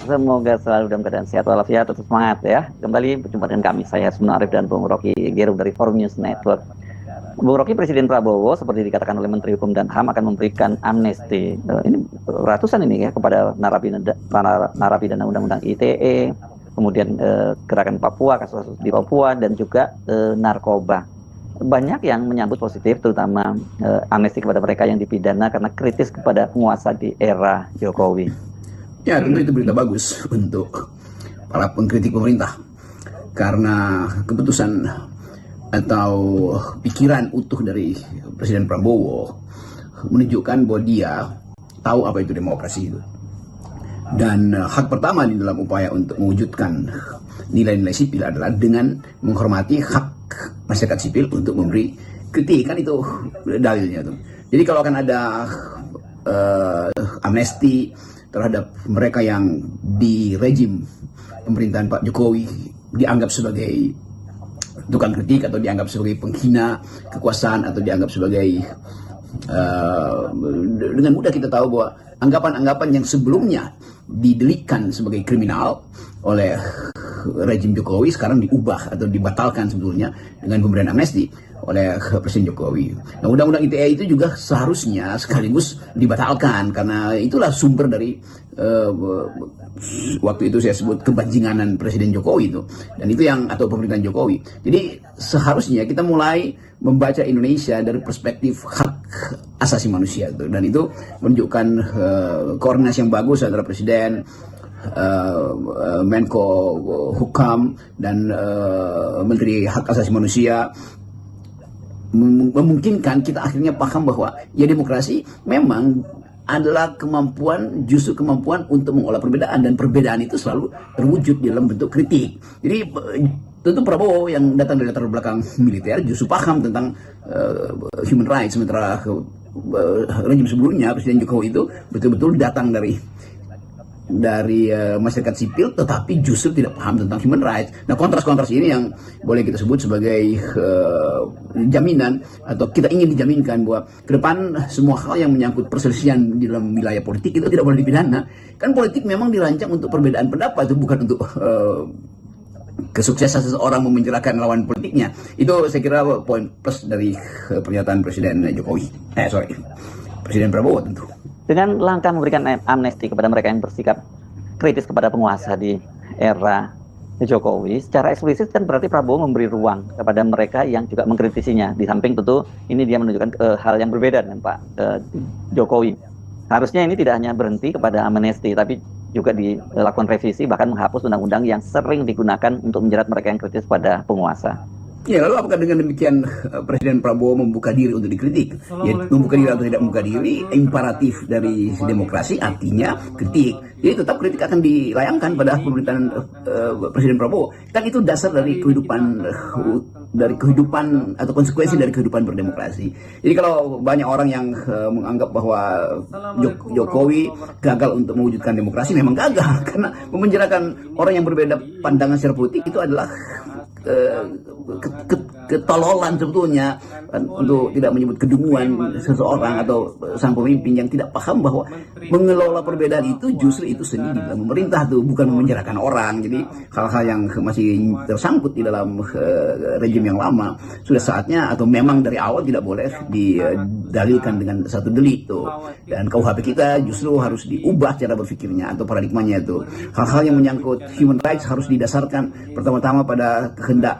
semoga selalu dalam keadaan sehat walafiat, tetap semangat ya. Kembali berjumpa dengan kami, saya Hasbun Arif dan Bung Rocky Gerung dari Forum News Network. Bung Rocky, Presiden Prabowo seperti dikatakan oleh Menteri Hukum dan HAM akan memberikan amnesti ini ratusan ini ya kepada narapidana Undang-Undang ITE, kemudian gerakan Papua, kasus-kasus di Papua, dan juga narkoba. Banyak yang menyambut positif, terutama amnesti kepada mereka yang dipidana karena kritis kepada penguasa di era Jokowi. Ya, tentu itu berita bagus untuk para pengkritik pemerintah, karena keputusan atau pikiran utuh dari Presiden Prabowo menunjukkan bahwa dia tahu apa itu demokrasi itu. Dan hak pertama di dalam upaya untuk mewujudkan nilai-nilai sipil adalah dengan menghormati hak masyarakat sipil untuk memberi kritik, kan itu dalilnya tuh. Jadi kalau akan ada amnesti terhadap mereka yang di rejim pemerintahan Pak Jokowi dianggap sebagai tukang kritik atau dianggap sebagai penghina kekuasaan atau dianggap sebagai dengan mudah kita tahu bahwa anggapan-anggapan yang sebelumnya didelikkan sebagai kriminal oleh rejim Jokowi sekarang diubah atau dibatalkan sebetulnya dengan pemberian amnesti oleh Presiden Jokowi. Nah, Undang-Undang ITE itu juga seharusnya sekaligus dibatalkan karena itulah sumber dari waktu itu saya sebut kebanjinganan Presiden Jokowi itu, dan itu yang atau pemerintahan Jokowi. Jadi seharusnya kita mulai membaca Indonesia dari perspektif hak asasi manusia itu, dan itu menunjukkan koordinasi yang bagus antara Presiden, Menko Hukam, dan Menteri Hak Asasi Manusia, memungkinkan kita akhirnya paham bahwa ya demokrasi memang adalah justru kemampuan untuk mengolah perbedaan, dan perbedaan itu selalu terwujud dalam bentuk kritik. Jadi tentu Prabowo yang datang dari latar belakang militer justru paham tentang human rights, sementara rejim sebelumnya Presiden Jokowi itu betul-betul datang dari masyarakat sipil tetapi justru tidak paham tentang human rights. Nah, kontras-kontras ini yang boleh kita sebut sebagai jaminan, atau kita ingin dijaminkan bahwa ke depan semua hal yang menyangkut perselisihan di dalam wilayah politik itu tidak boleh dipidana. Kan politik memang dirancang untuk perbedaan pendapat, itu bukan untuk kesuksesan seseorang memenjarakan lawan politiknya. Itu saya kira poin plus dari pernyataan Presiden Jokowi. Presiden Prabowo tentu. Dengan langkah memberikan amnesti kepada mereka yang bersikap kritis kepada penguasa di era Jokowi, secara eksplisit kan berarti Prabowo memberi ruang kepada mereka yang juga mengkritisinya. Di samping tentu ini dia menunjukkan hal yang berbeda dengan Pak Jokowi. Harusnya ini tidak hanya berhenti kepada amnesti, tapi juga dilakukan revisi, bahkan menghapus undang-undang yang sering digunakan untuk menjerat mereka yang kritis pada penguasa. Ya, lalu apakah dengan demikian Presiden Prabowo membuka diri untuk dikritik? Ya, membuka diri atau tidak membuka diri, imperatif dari demokrasi artinya kritik. Jadi tetap kritik akan dilayangkan pada pemerintahan Presiden Prabowo. Kan itu dasar dari kehidupan atau konsekuensi dari kehidupan berdemokrasi. Jadi kalau banyak orang yang menganggap bahwa Jokowi gagal untuk mewujudkan demokrasi, memang gagal karena memenjarakan orang yang berbeda pandangan secara politik itu adalah ketololan sebetulnya, untuk tidak menyebut kedunguan seseorang atau sang pemimpin yang tidak paham bahwa mengelola perbedaan itu justru itu seni di dalam pemerintah tuh, bukan memenjarakan orang. Jadi hal-hal yang masih tersangkut di dalam rejim yang lama sudah saatnya, atau memang dari awal tidak boleh didalilkan dengan satu delik tuh. Dan KUHP kita justru harus diubah cara berpikirnya atau paradigmanya itu. Hal-hal yang menyangkut human rights harus didasarkan pertama-tama pada kehendak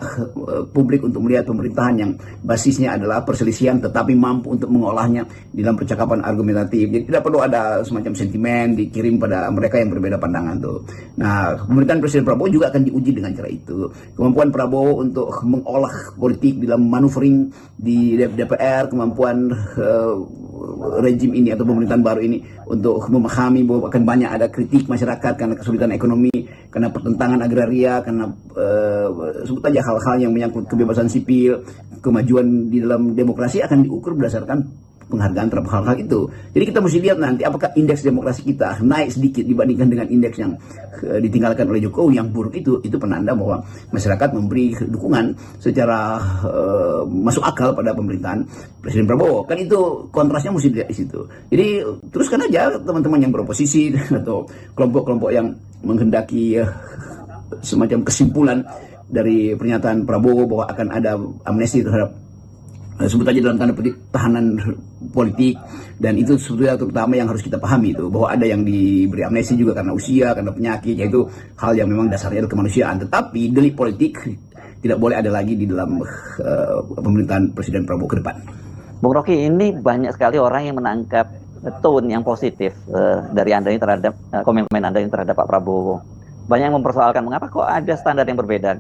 publik untuk melihat pemerintahan yang basisnya adalah perselisihan tetapi mampu untuk mengolahnya di dalam percakapan argumentatif. Jadi tidak perlu ada semacam sentimen dikirim pada mereka yang berbeda pandangan tuh. Nah, pemerintahan Presiden Prabowo juga akan diuji dengan cara itu. Kemampuan Prabowo untuk mengolah politik dalam maneuvering di DPR, kemampuan rejim ini atau pemerintahan baru ini untuk memahami bahwa akan banyak ada kritik masyarakat karena kesulitan ekonomi, karena pertentangan agraria, karena sebut aja hal-hal yang menyangkut kebebasan sipil, kemajuan di dalam demokrasi akan diukur berdasarkan penghargaan terhadap hal-hal itu. Jadi kita mesti lihat nanti apakah indeks demokrasi kita naik sedikit dibandingkan dengan indeks yang ditinggalkan oleh Jokowi yang buruk itu penanda bahwa masyarakat memberi dukungan secara masuk akal pada pemerintahan Presiden Prabowo. Kan itu kontrasnya mesti dilihat di situ. Jadi teruskan aja teman-teman yang beroposisi atau kelompok-kelompok yang menghendaki semacam kesimpulan dari pernyataan Prabowo bahwa akan ada amnesti terhadap sebut aja dalam tanda petik tahanan politik, dan itu sebetulnya terutama yang harus kita pahami itu bahwa ada yang diberi amnesti juga karena usia, karena penyakit, yaitu hal yang memang dasarnya adalah kemanusiaan. Tetapi delik politik tidak boleh ada lagi di dalam pemerintahan Presiden Prabowo ke depan. Bung Rocky, ini banyak sekali orang yang menangkap tone yang positif dari Anda ini terhadap komen-komen Anda ini terhadap Pak Prabowo. Banyak yang mempersoalkan mengapa kok ada standar yang berbeda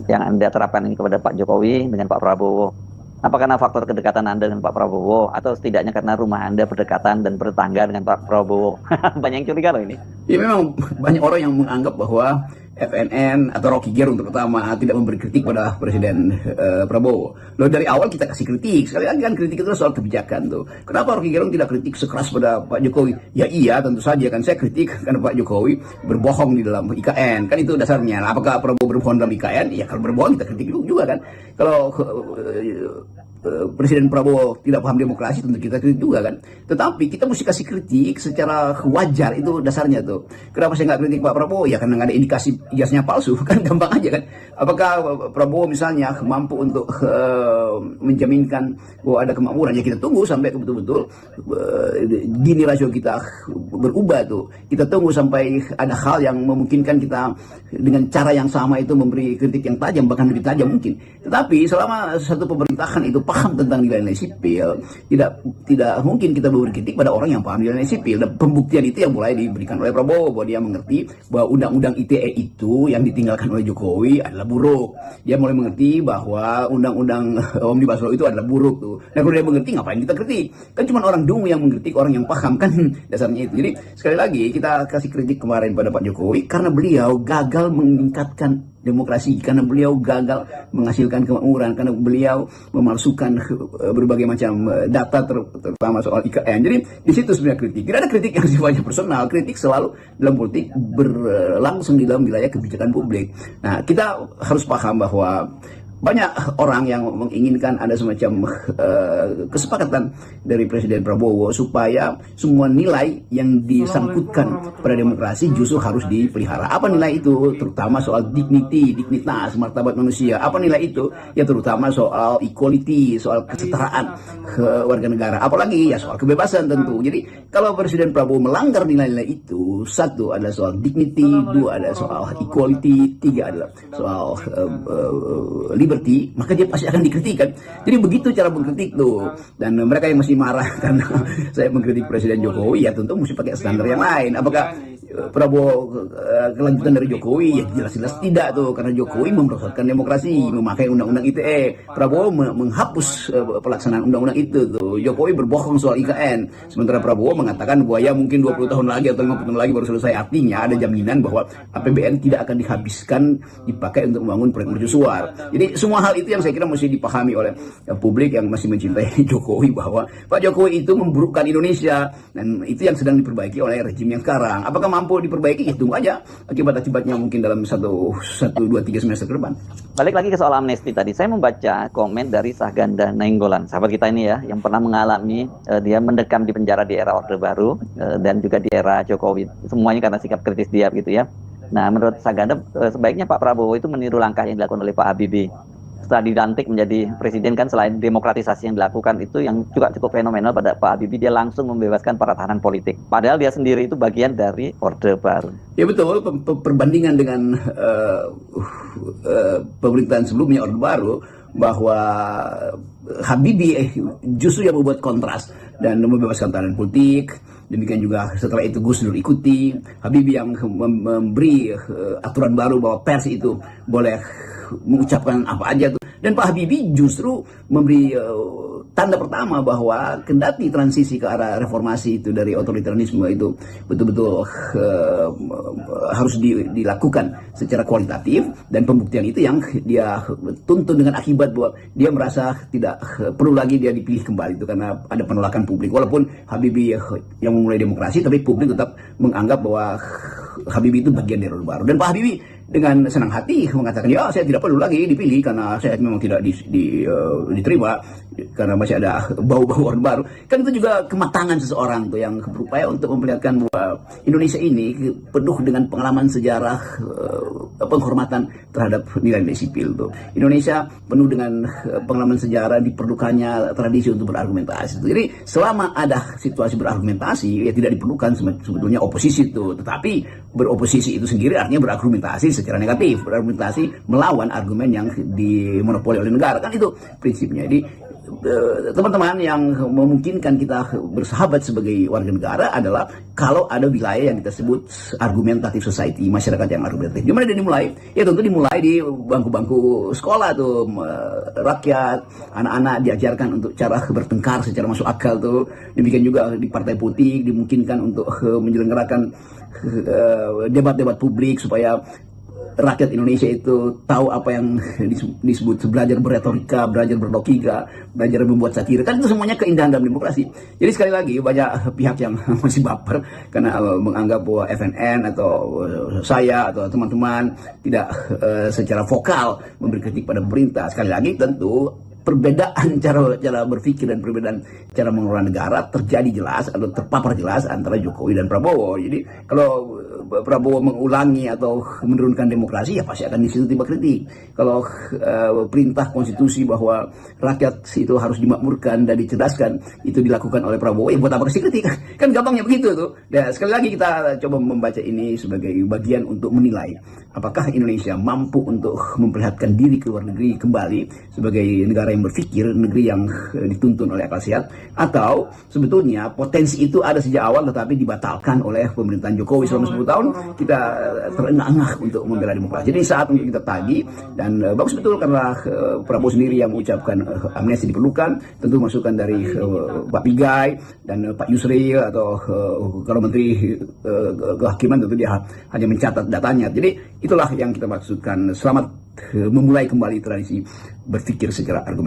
yang Anda terapkan ini kepada Pak Jokowi dengan Pak Prabowo. Apa karena faktor kedekatan Anda dengan Pak Prabowo, atau setidaknya karena rumah Anda berdekatan dan bertetangga dengan Pak Prabowo? Banyak yang curiga loh ini. Ya memang banyak orang yang menganggap bahwa FNN atau Rocky Gerung terutama tidak memberi kritik pada Presiden Prabowo. Loh, dari awal kita kasih kritik. Sekali lagi kan kritik itu soal kebijakan tuh. Kenapa Rocky Gerung tidak kritik sekeras pada Pak Jokowi? Ya iya, tentu saja kan saya kritik karena Pak Jokowi berbohong di dalam IKN. Kan itu dasarnya. Apakah Prabowo berbohong dalam IKN? Ya kalau berbohong kita kritik juga kan. Kalau Presiden Prabowo tidak paham demokrasi, tentu kita kritik juga kan. Tetapi kita mesti kasih kritik secara wajar, itu dasarnya tuh. Kenapa saya nggak kritik Pak Prabowo? Ya karena nggak ada indikasi ijazahnya palsu, kan gampang aja kan. Apakah Prabowo misalnya mampu untuk menjaminkan bahwa ada kemakmuran? Ya kita tunggu sampai betul-betul gini rasio kita berubah tuh. Kita tunggu sampai ada hal yang memungkinkan kita dengan cara yang sama itu memberi kritik yang tajam, bahkan lebih tajam mungkin. Tetapi selama satu pemerintahan itu paham tentang nilai-nilai sipil, tidak mungkin kita memberi kritik pada orang yang paham nilai-nilai sipil. Dan pembuktian itu yang mulai diberikan oleh Prabowo, bahwa dia mengerti bahwa undang-undang ITE itu yang ditinggalkan oleh Jokowi adalah buruk. Dia mulai mengerti bahwa undang-undang Omnibus Law itu adalah buruk tuh. Dan kalau dia mengerti, ngapain kita kritik? Kan cuma orang dungu yang mengkritik orang yang paham, kan dasarnya itu. Jadi sekali lagi kita kasih kritik kemarin pada Pak Jokowi karena beliau gagal meningkatkan demokrasi, karena beliau gagal menghasilkan kemakmuran, karena beliau memalsukan berbagai macam data terutama soal IKN. Jadi di situ sebenarnya kritik. Tidak ada kritik yang sifatnya personal. Kritik selalu dalam politik berlangsung di dalam wilayah kebijakan publik. Nah, kita harus paham bahwa banyak orang yang menginginkan ada semacam kesepakatan dari Presiden Prabowo supaya semua nilai yang disangkutkan pada demokrasi justru harus dipelihara. Apa nilai itu? Terutama soal dignity, dignitas, martabat manusia. Apa nilai itu? Ya terutama soal equality, soal kesetaraan warga negara. Apalagi ya soal kebebasan tentu. Jadi kalau Presiden Prabowo melanggar nilai-nilai itu, satu adalah soal dignity, dua adalah soal equality, tiga adalah soal liberty, maka dia pasti akan dikritikkan. Jadi begitu cara mengkritik tuh. Dan mereka yang masih marah karena saya mengkritik Presiden Jokowi, ya tentu mesti pakai standar yang lain. Apakah Prabowo kelanjutan dari Jokowi? Ya jelas-jelas tidak tuh, karena Jokowi mempersoalkan demokrasi, memakai undang-undang ITE. Prabowo menghapus pelaksanaan undang-undang itu tuh. Jokowi berbohong soal IKN, sementara Prabowo mengatakan bahwa ya mungkin 20 tahun lagi atau 50 tahun lagi baru selesai. Artinya ada jaminan bahwa APBN tidak akan dihabiskan dipakai untuk membangun proyek mercusuar. Jadi semua hal itu yang saya kira mesti dipahami oleh publik yang masih mencintai Jokowi, bahwa Pak Jokowi itu memburukkan Indonesia, dan itu yang sedang diperbaiki oleh rejim yang sekarang. Apakah mampu diperbaiki? Ya tunggu aja akibat-akibatnya mungkin dalam 1, 2, 3 semester ke depan. Balik lagi ke soal amnesti tadi, saya membaca komen dari Sahganda Nainggolan, sahabat kita ini ya, yang pernah mengalami dia mendekam di penjara di era Orde Baru dan juga di era Jokowi. Semuanya karena sikap kritis dia gitu ya. Nah, menurut Sahganda sebaiknya Pak Prabowo itu meniru langkah yang dilakukan oleh Pak Habibie setelah dilantik menjadi presiden. Kan selain demokratisasi yang dilakukan itu yang juga cukup fenomenal pada Pak Habibie, dia langsung membebaskan para tahanan politik. Padahal dia sendiri itu bagian dari Orde Baru. Ya betul, perbandingan dengan pemerintahan sebelumnya Orde Baru, bahwa Habibie justru yang membuat kontras dan membebaskan tahanan politik. Demikian juga setelah itu Gus Dur ikuti. Habibie yang memberi aturan baru bahwa pers itu boleh mengucapkan apa aja tuh. Dan Pak Habibie justru memberi tanda pertama bahwa kendati transisi ke arah reformasi itu dari otoritarianisme itu betul-betul harus dilakukan secara kualitatif, dan pembuktian itu yang dia tuntun dengan akibat bahwa dia merasa tidak perlu lagi dia dipilih kembali itu karena ada penolakan publik. Walaupun Habibie yang memulai demokrasi, tapi publik tetap menganggap bahwa Habibie itu bagian dari Orde Baru. Dan Pak Habibie dengan senang hati mengatakan, ya saya tidak perlu lagi dipilih karena saya memang tidak diterima karena masih ada bau-bau Orde Baru. Kan itu juga kematangan seseorang tuh yang berupaya untuk memperlihatkan bahwa Indonesia ini penuh dengan pengalaman sejarah, penghormatan terhadap nilai-nilai sipil tuh. Indonesia penuh dengan pengalaman sejarah, diperlukannya tradisi untuk berargumentasi. Jadi selama ada situasi berargumentasi, ya tidak diperlukan sebetulnya oposisi itu. Tetapi beroposisi itu sendiri artinya berargumentasi secara negatif, berargumentasi melawan argumen yang dimonopoli oleh negara. Kan itu prinsipnya. Jadi teman-teman yang memungkinkan kita bersahabat sebagai warga negara adalah kalau ada wilayah yang kita sebut argumentatif society, masyarakat yang argumentatif. Gimana dia dimulai? Ya tentu dimulai di bangku-bangku sekolah tuh, rakyat, anak-anak diajarkan untuk cara bertengkar secara masuk akal tuh. Demikian juga di partai politik dimungkinkan untuk menyelenggarakan debat-debat publik supaya rakyat Indonesia itu tahu apa yang disebut belajar berretorika, belajar berlogika, belajar membuat satire. Kan itu semuanya keindahan dalam demokrasi. Jadi sekali lagi banyak pihak yang masih baper karena menganggap bahwa FNN atau saya atau teman-teman tidak secara vokal memberi kritik pada pemerintah. Sekali lagi tentu perbedaan cara berpikir dan perbedaan cara mengelola negara terjadi jelas atau terpapar jelas antara Jokowi dan Prabowo. Jadi kalau Prabowo mengulangi atau menurunkan demokrasi, ya pasti akan di situ tiba kritik. Kalau perintah konstitusi bahwa rakyat itu harus dimakmurkan dan dicerdaskan itu dilakukan oleh Prabowo, ya buat apa kasih kritik? Kan gampangnya begitu tuh. Dan sekali lagi kita coba membaca ini sebagai bagian untuk menilai apakah Indonesia mampu untuk memperlihatkan diri ke luar negeri kembali sebagai negara yang berpikir, negeri yang dituntun oleh akal sehat, atau sebetulnya potensi itu ada sejak awal tetapi dibatalkan oleh pemerintahan Jokowi selama 10 tahun. Kita terengah-engah untuk membela demokrasi. Jadi saat untuk kita tagih, dan bagus betul karena Prabowo sendiri yang mengucapkan amnesti diperlukan, tentu masukan dari Pak Pigai dan Pak Yusril atau kalau Menteri Kehakiman tentu dia hanya mencatat datanya. Jadi itulah yang kita maksudkan. Selamat memulai kembali tradisi berpikir secara argumen.